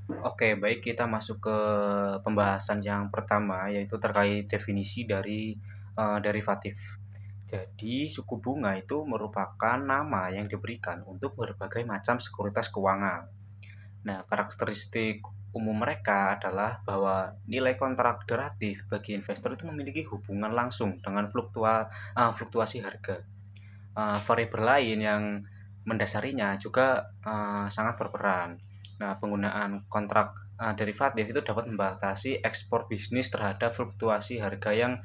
Oke, baik kita masuk ke pembahasan yang pertama, yaitu terkait definisi dari derivatif. Jadi, suku bunga itu merupakan nama yang diberikan untuk berbagai macam sekuritas keuangan. Nah, karakteristik umum mereka adalah bahwa nilai kontrak derivatif bagi investor itu memiliki hubungan langsung dengan fluktuasi harga. Variabel lain yang mendasarinya juga sangat berperan. Nah, penggunaan kontrak derivatif itu dapat membatasi ekspor bisnis terhadap fluktuasi harga yang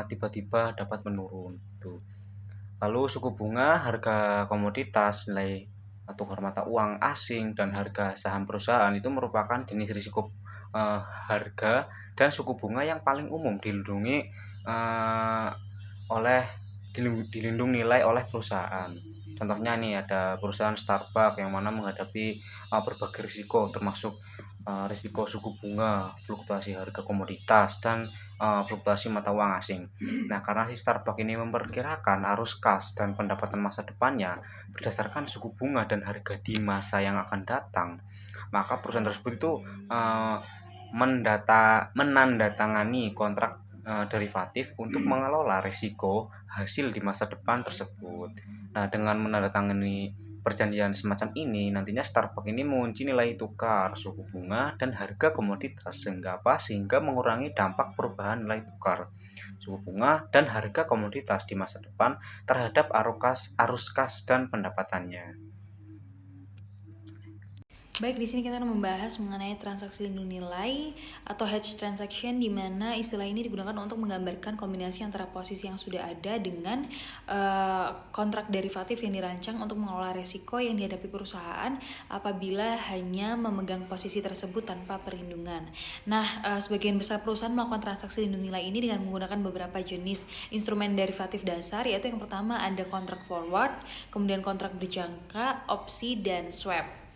tiba-tiba dapat menurun. Tuh. Lalu suku bunga, harga komoditas, nilai tukar mata uang asing, dan harga saham perusahaan itu merupakan jenis risiko harga dan suku bunga yang paling umum eh, oleh dilindung nilai oleh perusahaan. Contohnya nih ada perusahaan Starbucks yang mana menghadapi berbagai risiko termasuk risiko suku bunga, fluktuasi harga komoditas dan fluktuasi mata uang asing. Nah, karena si Starbucks ini memperkirakan arus kas dan pendapatan masa depannya berdasarkan suku bunga dan harga di masa yang akan datang, maka perusahaan tersebut itu uh, menandatangani kontrak derivatif untuk mengelola risiko hasil di masa depan tersebut. Nah, dengan menandatangani perjanjian semacam ini, nantinya Starbucks ini mengunci nilai tukar, suku bunga, dan harga komoditas sehingga apa? Sehingga mengurangi dampak perubahan nilai tukar, suku bunga, dan harga komoditas di masa depan terhadap arus kas dan pendapatannya. Baik, di sini kita akan membahas mengenai transaksi lindung nilai atau hedge transaction, di mana istilah ini digunakan untuk menggambarkan kombinasi antara posisi yang sudah ada dengan kontrak derivatif yang dirancang untuk mengelola resiko yang dihadapi perusahaan apabila hanya memegang posisi tersebut tanpa perlindungan. Nah, sebagian besar perusahaan melakukan transaksi lindung nilai ini dengan menggunakan beberapa jenis instrumen derivatif dasar, yaitu yang pertama ada kontrak forward, kemudian kontrak berjangka, opsi, dan swap.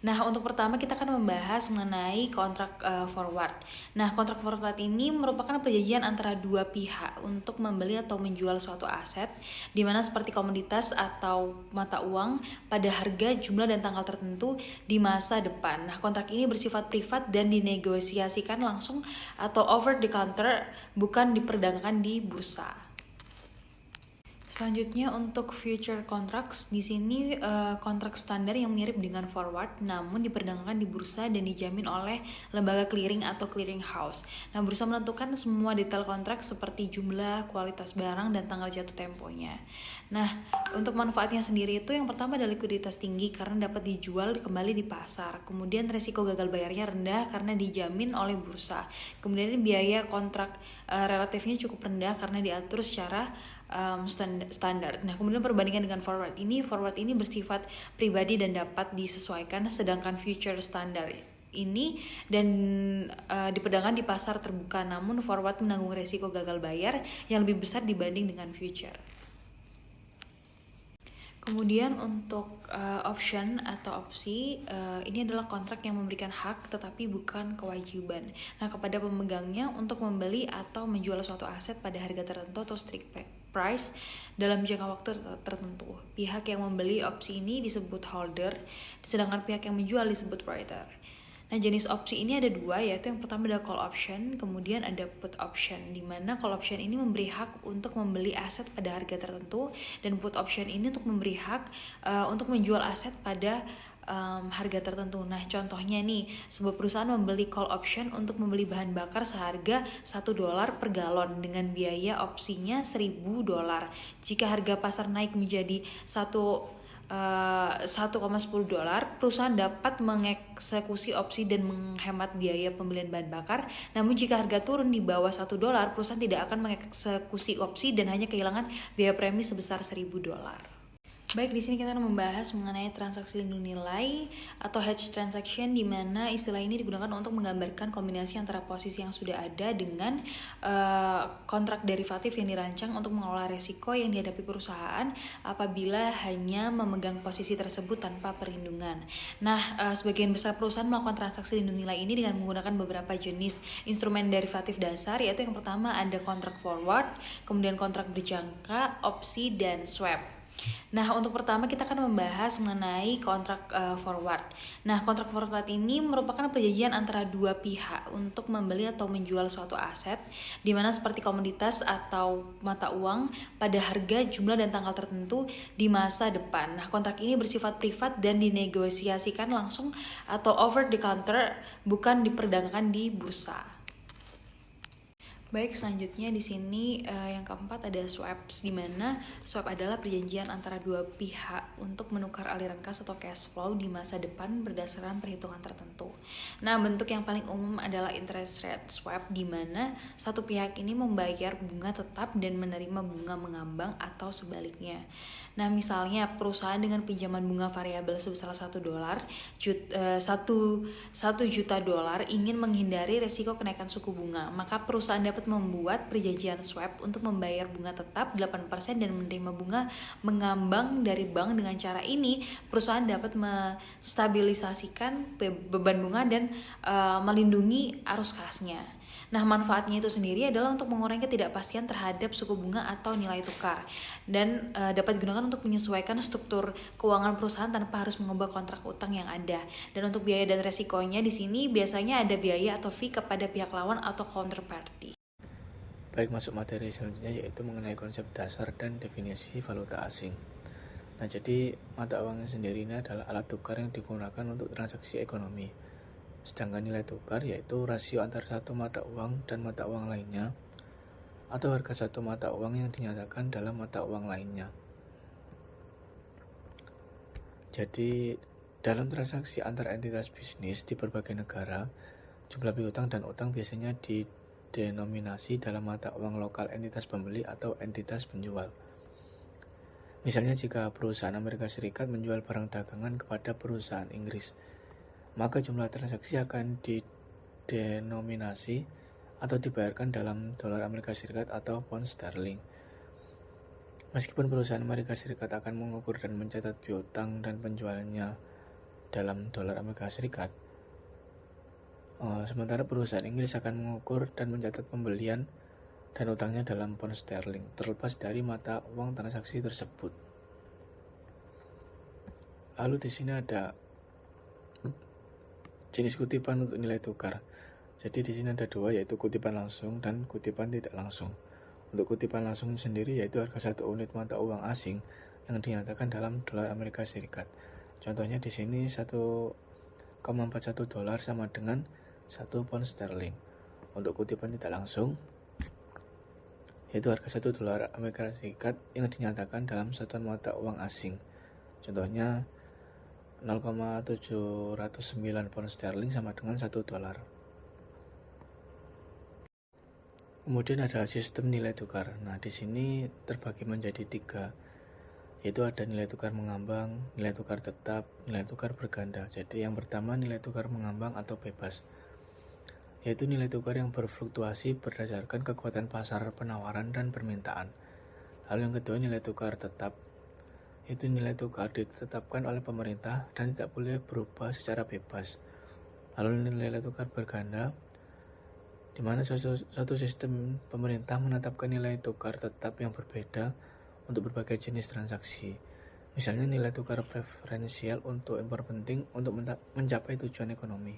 Nah, untuk pertama kita akan membahas mengenai kontrak forward. Nah, kontrak forward ini merupakan perjanjian antara dua pihak untuk membeli atau menjual suatu aset, di mana seperti komoditas atau mata uang pada harga, jumlah, dan tanggal tertentu di masa depan. Nah, kontrak ini bersifat privat dan dinegosiasikan langsung atau over the counter, bukan diperdagangkan di bursa. Selanjutnya untuk future contracts, di sini kontrak standar yang mirip dengan forward namun diperdagangkan di bursa dan dijamin oleh lembaga clearing atau clearing house. Nah, bursa menentukan semua detail kontrak seperti jumlah, kualitas barang, dan tanggal jatuh temponya. Nah, untuk manfaatnya sendiri itu yang pertama ada likuiditas tinggi karena dapat dijual kembali di pasar. Kemudian resiko gagal bayarnya rendah karena dijamin oleh bursa. Kemudian biaya kontrak relatifnya cukup rendah karena diatur secara standar. Nah, kemudian perbandingan dengan forward ini bersifat pribadi dan dapat disesuaikan, sedangkan future standar ini dan diperdagangkan di pasar terbuka, namun forward menanggung resiko gagal bayar yang lebih besar dibanding dengan future. Kemudian untuk option atau opsi, ini adalah kontrak yang memberikan hak tetapi bukan kewajiban. Nah, kepada pemegangnya untuk membeli atau menjual suatu aset pada harga tertentu atau strike price dalam jangka waktu tertentu. Pihak yang membeli opsi ini disebut holder, sedangkan pihak yang menjual disebut writer. Nah, jenis opsi ini ada dua, yaitu yang pertama ada call option, kemudian ada put option, di mana call option ini memberi hak untuk membeli aset pada harga tertentu, dan put option ini untuk memberi hak untuk menjual aset pada harga tertentu. Nah, contohnya nih, sebuah perusahaan membeli call option untuk membeli bahan bakar seharga $1 per galon dengan biaya opsinya $1.000. Jika harga pasar naik menjadi 1,10 dolar, perusahaan dapat mengeksekusi opsi dan menghemat biaya pembelian bahan bakar. Namun jika harga turun di bawah $1, perusahaan tidak akan mengeksekusi opsi dan hanya kehilangan biaya premi sebesar $1.000. Baik, di sini kita akan membahas mengenai transaksi lindung nilai atau hedge transaction, di mana istilah ini digunakan untuk menggambarkan kombinasi antara posisi yang sudah ada dengan kontrak derivatif yang dirancang untuk mengelola resiko yang dihadapi perusahaan apabila hanya memegang posisi tersebut tanpa perlindungan. Nah, sebagian besar perusahaan melakukan transaksi lindung nilai ini dengan menggunakan beberapa jenis instrumen derivatif dasar, yaitu yang pertama ada kontrak forward, kemudian kontrak berjangka, opsi, dan swap. Nah, untuk pertama kita akan membahas mengenai kontrak forward. Nah, kontrak forward ini merupakan perjanjian antara dua pihak untuk membeli atau menjual suatu aset, di mana seperti komoditas atau mata uang pada harga, jumlah, dan tanggal tertentu di masa depan. Nah, kontrak ini bersifat privat dan dinegosiasikan langsung atau over the counter, bukan diperdagangkan di bursa. Baik, selanjutnya di sini yang keempat ada swaps, di mana swap adalah perjanjian antara dua pihak untuk menukar aliran kas atau cash flow di masa depan berdasarkan perhitungan tertentu. Nah, bentuk yang paling umum adalah interest rate swap, di mana satu pihak ini membayar bunga tetap dan menerima bunga mengambang atau sebaliknya. Nah, misalnya perusahaan dengan pinjaman bunga variabel sebesar $1, $1 juta ingin menghindari resiko kenaikan suku bunga, maka perusahaan dapat membuat perjanjian swap untuk membayar bunga tetap 8% dan menerima bunga mengambang dari bank. Dengan cara ini, perusahaan dapat menstabilisasikan beban bunga dan melindungi arus kasnya. Nah, manfaatnya itu sendiri adalah untuk mengurangi ketidakpastian terhadap suku bunga atau nilai tukar, dan dapat digunakan untuk menyesuaikan struktur keuangan perusahaan tanpa harus mengubah kontrak utang yang ada. Dan untuk biaya dan resikonya di sini biasanya ada biaya atau fee kepada pihak lawan atau counterparty. Baik, masuk materi selanjutnya yaitu mengenai konsep dasar dan definisi valuta asing. Nah, jadi mata uang sendiri ini adalah alat tukar yang digunakan untuk transaksi ekonomi. Sedangkan nilai tukar yaitu rasio antara satu mata uang dan mata uang lainnya, atau harga satu mata uang yang dinyatakan dalam mata uang lainnya. Jadi, dalam transaksi antar entitas bisnis di berbagai negara, jumlah piutang dan utang biasanya didenominasi dalam mata uang lokal entitas pembeli atau entitas penjual. Misalnya, jika perusahaan Amerika Serikat menjual barang dagangan kepada perusahaan Inggris, maka jumlah transaksi akan didenominasi atau dibayarkan dalam dolar Amerika Serikat atau pound sterling. Meskipun perusahaan Amerika Serikat akan mengukur dan mencatat piutang dan penjualannya dalam dolar Amerika Serikat, sementara perusahaan Inggris akan mengukur dan mencatat pembelian dan utangnya dalam pound sterling, terlepas dari mata uang transaksi tersebut. Lalu di sini ada jenis kutipan untuk nilai tukar. Jadi di sini ada dua, yaitu kutipan langsung dan kutipan tidak langsung. Untuk kutipan langsung sendiri yaitu harga satu unit mata uang asing yang dinyatakan dalam dolar Amerika Serikat. Contohnya di sini 1,41 dolar sama dengan 1 pound sterling. Untuk kutipan tidak langsung yaitu harga 1 dolar Amerika Serikat yang dinyatakan dalam satuan mata uang asing. Contohnya 0,709 pound sterling sama dengan 1 dolar. Kemudian ada sistem nilai tukar. Nah, di sini terbagi menjadi 3, yaitu ada nilai tukar mengambang, nilai tukar tetap, nilai tukar berganda. Jadi yang pertama nilai tukar mengambang atau bebas, yaitu nilai tukar yang berfluktuasi berdasarkan kekuatan pasar penawaran dan permintaan. Lalu yang kedua nilai tukar tetap, itu nilai tukar ditetapkan oleh pemerintah dan tidak boleh berubah secara bebas. Lalu nilai tukar berganda, di mana suatu sistem pemerintah menetapkan nilai tukar tetap yang berbeda untuk berbagai jenis transaksi. Misalnya nilai tukar preferensial untuk impor penting untuk mencapai tujuan ekonomi.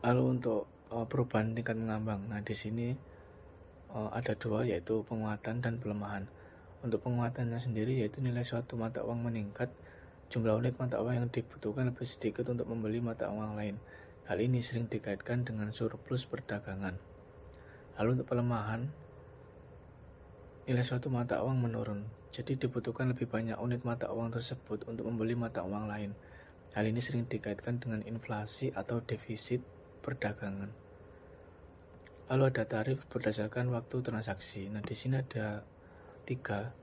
Lalu untuk perubahan tingkat mengambang, nah di sini ada dua, yaitu penguatan dan pelemahan. Untuk penguatannya sendiri yaitu nilai suatu mata uang meningkat, jumlah unit mata uang yang dibutuhkan lebih sedikit untuk membeli mata uang lain. Hal ini sering dikaitkan dengan surplus perdagangan. Lalu untuk pelemahan, nilai suatu mata uang menurun, jadi dibutuhkan lebih banyak unit mata uang tersebut untuk membeli mata uang lain. Hal ini sering dikaitkan dengan inflasi atau defisit perdagangan. Lalu ada tarif berdasarkan waktu transaksi. Nah, di sini ada 3,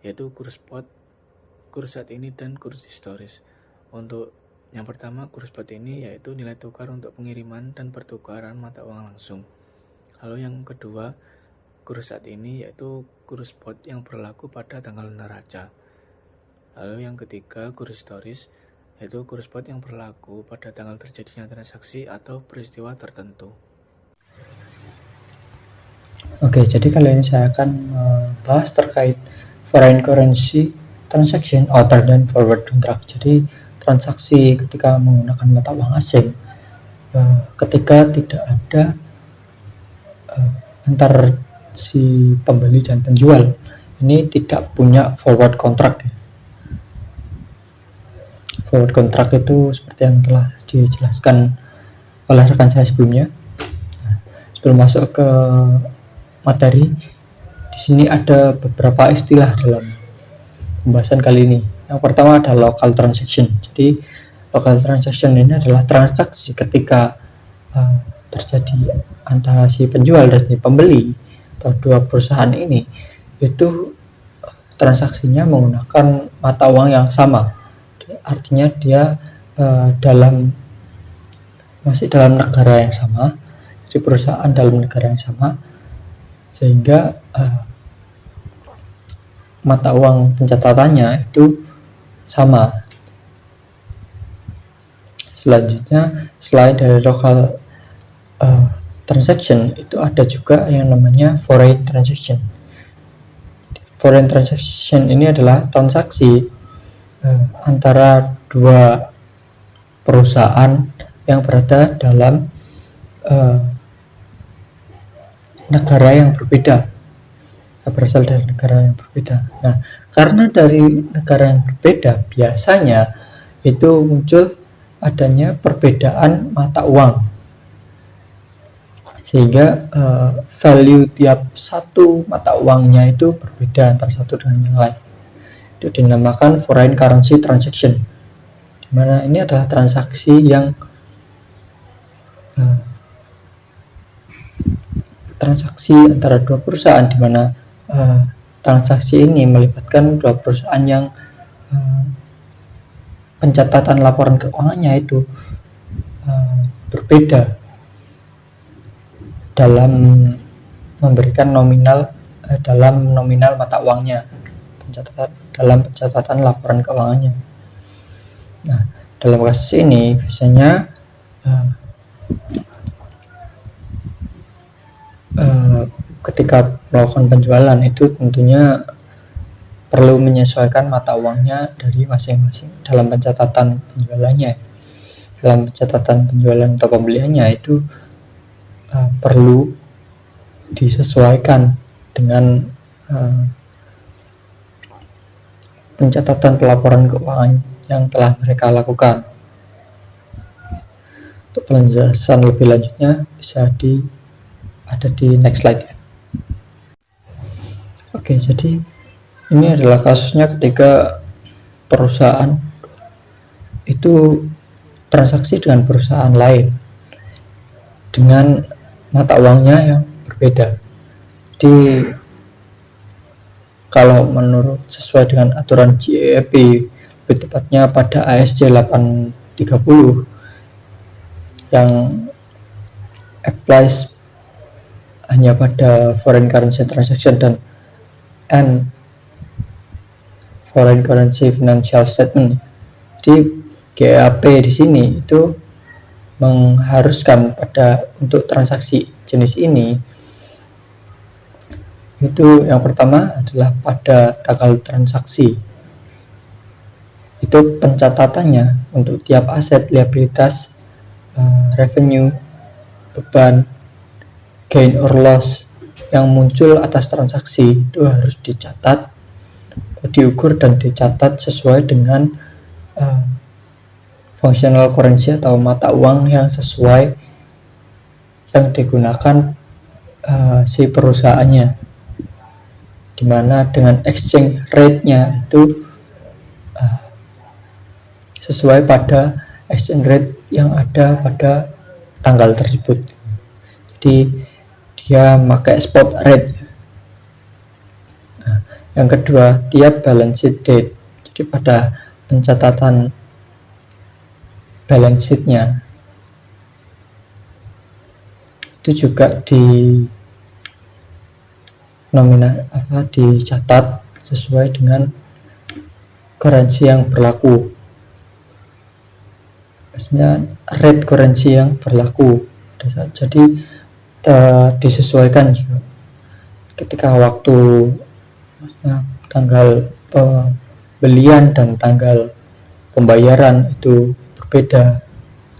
yaitu kurs spot, kurs saat ini, dan kurs historis. Untuk yang pertama, kurs spot ini yaitu nilai tukar untuk pengiriman dan pertukaran mata uang langsung. Lalu yang kedua, kurs saat ini yaitu kurs spot yang berlaku pada tanggal neraca. Lalu yang ketiga, kurs historis, yaitu kurs spot yang berlaku pada tanggal terjadinya transaksi atau peristiwa tertentu. Oke, jadi kali ini saya akan membahas terkait foreign currency transaction other than forward contract. Jadi transaksi ketika menggunakan mata uang asing ketika tidak ada antar si pembeli dan penjual ini tidak punya forward contract. Forward contract itu seperti yang telah dijelaskan oleh rekan saya sebelumnya. Sebelum masuk ke materi, di sini ada beberapa istilah dalam pembahasan kali ini. Yang pertama adalah local transaction. Jadi local transaction ini adalah transaksi ketika terjadi antara si penjual dan si pembeli atau dua perusahaan ini, itu transaksinya menggunakan mata uang yang sama. Artinya dia masih dalam negara yang sama, jadi perusahaan dalam negara yang sama, sehingga mata uang pencatatannya itu sama. Selanjutnya, selain dari local transaction, itu ada juga yang namanya foreign transaction. Foreign transaction ini adalah transaksi antara dua perusahaan yang berada dalam negara yang berbeda, berasal dari negara yang berbeda. Nah, karena dari negara yang berbeda, biasanya itu muncul adanya perbedaan mata uang, sehingga value tiap satu mata uangnya itu berbeda antara satu dengan yang lain. Itu dinamakan foreign currency transaction, dimana ini adalah transaksi yang transaksi antara dua perusahaan, di mana transaksi ini melibatkan dua perusahaan yang pencatatan laporan keuangannya itu berbeda dalam memberikan nominal dalam nominal mata uangnya, dalam pencatatan laporan keuangannya. Nah, dalam kasus ini biasanya ketika melakukan penjualan itu tentunya perlu menyesuaikan mata uangnya dari masing-masing dalam pencatatan penjualannya. Dalam pencatatan penjualan atau pembeliannya itu perlu disesuaikan dengan pencatatan pelaporan keuangan yang telah mereka lakukan. Untuk penjelasan lebih lanjutnya bisa ada di next slide. Oke, jadi ini adalah kasusnya ketika perusahaan itu transaksi dengan perusahaan lain dengan mata uangnya yang berbeda. Jadi kalau menurut sesuai dengan aturan GAAP, lebih tepatnya pada ASC 830 yang applies hanya pada foreign currency transaction dan foreign currency financial statement. Jadi GAAP di sini itu mengharuskan untuk transaksi jenis ini, itu yang pertama adalah pada tanggal transaksi. Itu pencatatannya untuk tiap aset, liabilitas, revenue, beban, gain or loss yang muncul atas transaksi itu harus dicatat, diukur dan dicatat sesuai dengan functional currency atau mata uang yang sesuai yang digunakan si perusahaannya, dimana dengan exchange rate-nya itu sesuai pada exchange rate yang ada pada tanggal tersebut. Jadi dia pakai spot rate. Nah, yang kedua, tiap balance sheet date. Jadi pada pencatatan balance sheet-nya itu juga dicatat sesuai dengan currency yang berlaku. Maksudnya rate currency yang berlaku. Jadi disesuaikan juga ketika waktu tanggal pembelian dan tanggal pembayaran itu berbeda,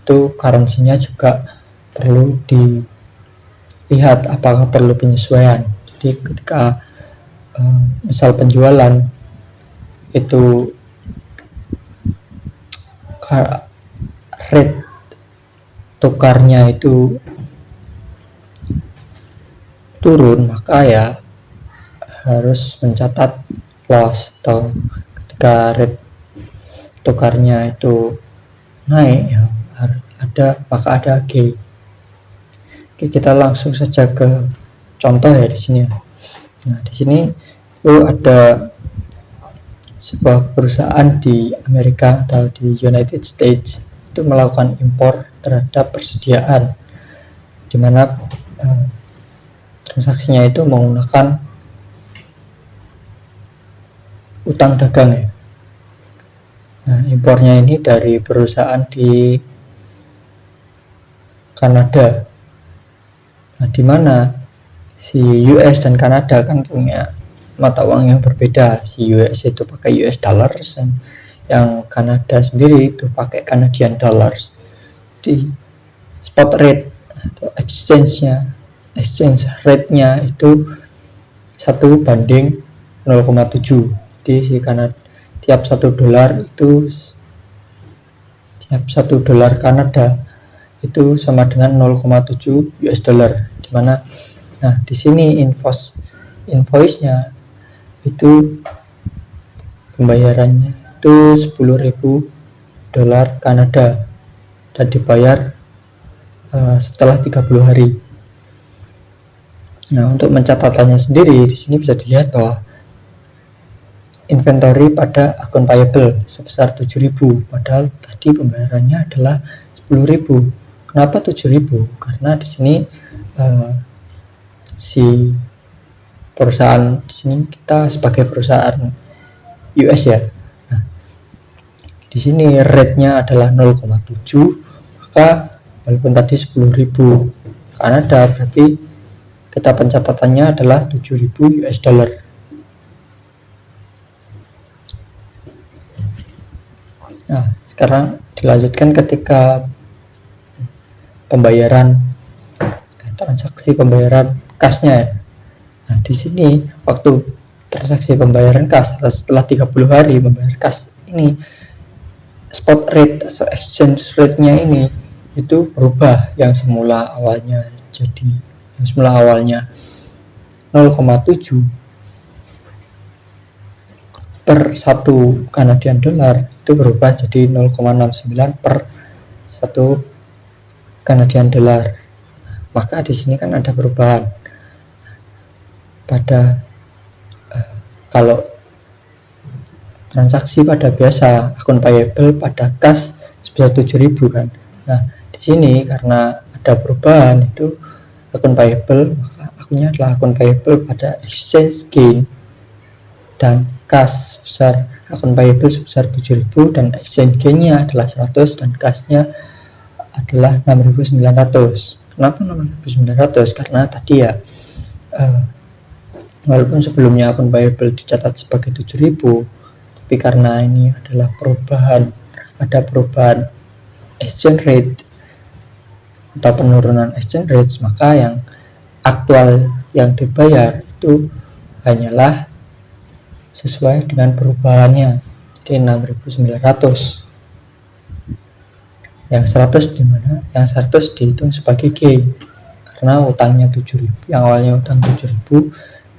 itu currency-nya juga perlu dilihat apakah perlu penyesuaian. Jadi ketika misal penjualan itu rate tukarnya itu turun, maka ya harus mencatat loss, atau ketika rate tukarnya itu naik ya maka ada gain. Oke, kita langsung saja ke contoh ya di sini. Nah, di sini itu ada sebuah perusahaan di Amerika atau di United States itu melakukan impor terhadap persediaan, di mana transaksinya itu menggunakan utang dagang ya. Nah, impornya ini dari perusahaan di Kanada. Nah, di mana si US dan Kanada kan punya mata uang yang berbeda. Si US itu pakai US dollars, dan yang Kanada sendiri itu pakai Canadian dollars. Di spot rate atau exchange rate-nya itu 1:0,7. Jadi si Kanada tiap $1 Kanada itu sama dengan 0,7 US dollar, dimana nah di sini invoice-nya itu pembayarannya itu $10.000 Kanada dan dibayar setelah 30 hari. Nah, untuk mencatatannya sendiri di sini bisa dilihat bahwa inventory pada akun payable sebesar 7.000, padahal tadi pembayarannya adalah 10.000. Kenapa 7.000? Karena di sini si perusahaan di sini kita sebagai perusahaan US ya. Nah, di sini rate-nya adalah 0,7, maka walaupun tadi 10.000 Kanada, berarti kita pencatatannya adalah 7.000 US dollar. Nah, sekarang dilanjutkan ketika transaksi pembayaran kasnya ya. Nah, di sini waktu transaksi pembayaran kas setelah 30 hari membayar kas ini, spot rate atau exchange rate-nya ini itu berubah. Yang semula awalnya 0,7 per 1 Canadian dollar itu berubah jadi 0,69 per 1 Canadian dollar. Maka di sini kan ada perubahan. Pada kalau transaksi pada biasa akun payable pada kas sebesar 7.000 kan. Nah, di sini karena ada perubahan itu akun payable, maka akunnya adalah akun payable pada exchange gain, dan kas sebesar akun payable sebesar 7.000 dan exchange gain-nya adalah 100 dan kasnya adalah 6.900. Kenapa 6.900? Karena tadi ya walaupun sebelumnya akun payable dicatat sebagai 7.000, tapi karena ini adalah ada perubahan exchange rate atau penurunan exchange rate, maka yang aktual yang dibayar itu hanyalah sesuai dengan perubahannya, di 6.900. Yang 100 dimana? Yang 100 dihitung sebagai gain karena utangnya 7.000, yang awalnya utang 7.000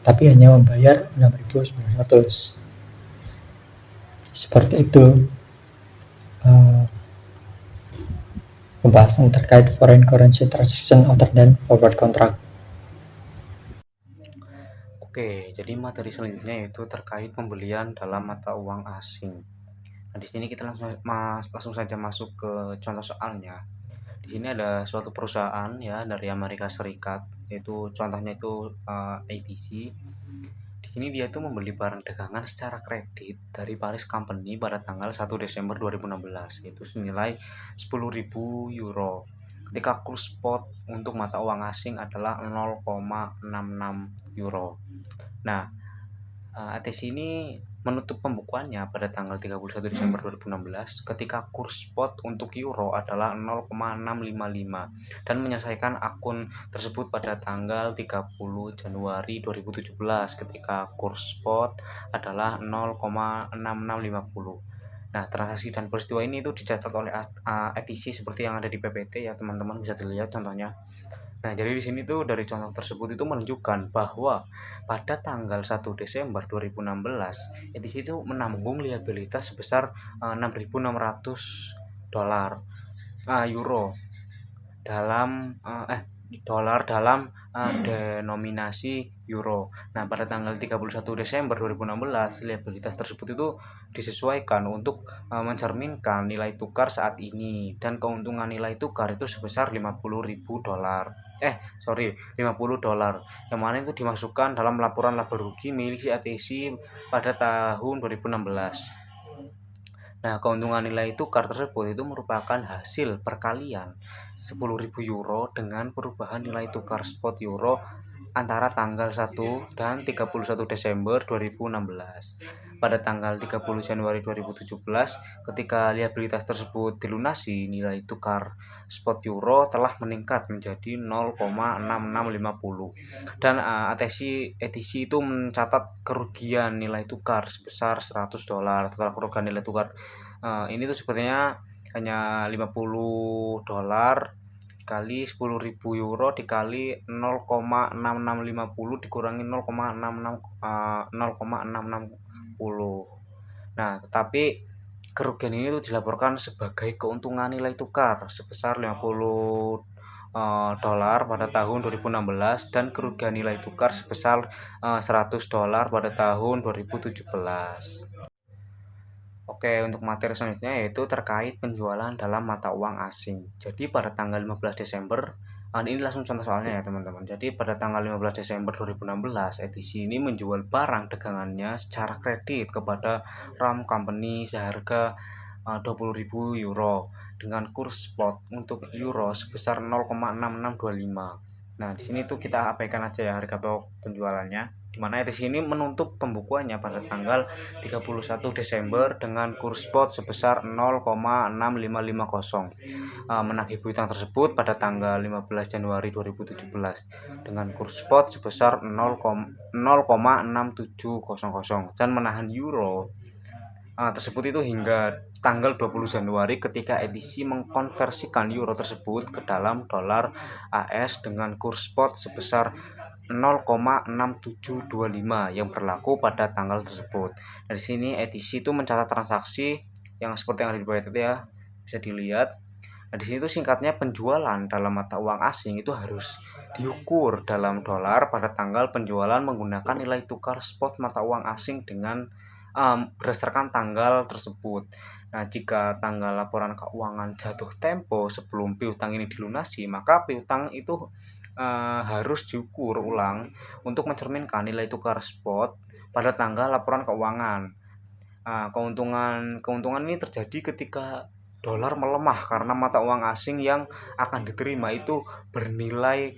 tapi hanya membayar 6.900. Seperti itu pembahasan terkait foreign currency transaction other than forward contract. Oke, jadi materi selanjutnya yaitu terkait pembelian dalam mata uang asing. Nah, di sini kita langsung saja masuk ke contoh soalnya. Di sini ada suatu perusahaan ya dari Amerika Serikat, yaitu contohnya itu ABC. Di sini dia tuh membeli barang dagangan secara kredit dari Paris Company pada tanggal 1 Desember 2016, yaitu senilai 10.000 euro. ketika kurs spot untuk mata uang asing adalah 0,66 euro. Nah, ATC ini menutup pembukuannya pada tanggal 31 Desember 2016 ketika kurs spot untuk euro adalah 0,655 dan menyelesaikan akun tersebut pada tanggal 30 Januari 2017 ketika kurs spot adalah 0,6650. Nah, transaksi dan peristiwa ini itu dicatat oleh ATC seperti yang ada di PPT ya, teman-teman bisa dilihat contohnya. Nah, jadi di sini tuh dari contoh tersebut itu menunjukkan bahwa pada tanggal 1 Desember 2016, ETC itu menanggung liabilitas sebesar 6.600 dolar euro dalam dolar dalam denominasi euro. Nah, pada tanggal 31 Desember 2016, liabilitas tersebut itu disesuaikan untuk mencerminkan nilai tukar saat ini dan keuntungan nilai tukar itu sebesar 50.000 dolar. 50 dolar. Yang mana itu dimasukkan dalam laporan laba rugi milik ATC pada tahun 2016. Nah, keuntungan nilai tukar tersebut itu merupakan hasil perkalian 10.000 euro dengan perubahan nilai tukar spot euro antara tanggal 1 dan 31 Desember 2016. Pada tanggal 30 Januari 2017, ketika liabilitas tersebut dilunasi, nilai tukar spot euro telah meningkat menjadi 0,6650 dan ETC itu mencatat kerugian nilai tukar sebesar 100 dolar. Total kerugian nilai tukar ini tuh sepertinya hanya 50 dolar dikali 10.000 euro dikali 0,6650 dikurangi 0,6610. Nah, tetapi kerugian ini tuh dilaporkan sebagai keuntungan nilai tukar sebesar 50 dolar pada tahun 2016 dan kerugian nilai tukar sebesar 100 dolar pada tahun 2017. Oke, untuk materi selanjutnya yaitu terkait penjualan dalam mata uang asing. Jadi pada tanggal 15 Desember, ini langsung contoh soalnya ya teman-teman. Jadi pada tanggal 15 Desember 2016, ETC ini menjual barang dagangannya secara kredit kepada RAM Company seharga 20.000 euro dengan kurs spot untuk euro sebesar 0,6625. Nah, di sini tuh kita abaikan aja ya harga penjualannya, di mana ETC ini menutup pembukuannya pada tanggal 31 Desember dengan kurs spot sebesar 0,6550. Menagih piutang tersebut pada tanggal 15 Januari 2017 dengan kurs spot sebesar 0,6700 dan menahan euro tersebut itu hingga tanggal 20 Januari ketika ETC mengkonversikan euro tersebut ke dalam dolar AS dengan kurs spot sebesar 0,6725 yang berlaku pada tanggal tersebut. Dari sini ETC itu mencatat transaksi yang seperti yang ada di bawah itu ya, bisa dilihat. Nah, di sini itu singkatnya penjualan dalam mata uang asing itu harus diukur dalam dolar pada tanggal penjualan menggunakan nilai tukar spot mata uang asing dengan berdasarkan tanggal tersebut. Nah, jika tanggal laporan keuangan jatuh tempo sebelum piutang ini dilunasi, maka piutang itu harus diukur ulang untuk mencerminkan nilai tukar spot pada tanggal laporan keuangan. Keuntungan ini terjadi ketika dolar melemah karena mata uang asing yang akan diterima itu bernilai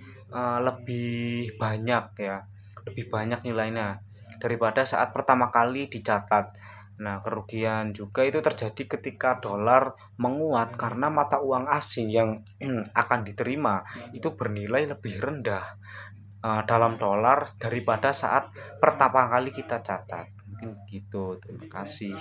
lebih banyak ya, lebih banyak nilainya daripada saat pertama kali dicatat. Nah, kerugian juga itu terjadi ketika dolar menguat karena mata uang asing yang akan diterima itu bernilai lebih rendah dalam dolar daripada saat pertama kali kita catat. Mungkin gitu. Terima kasih.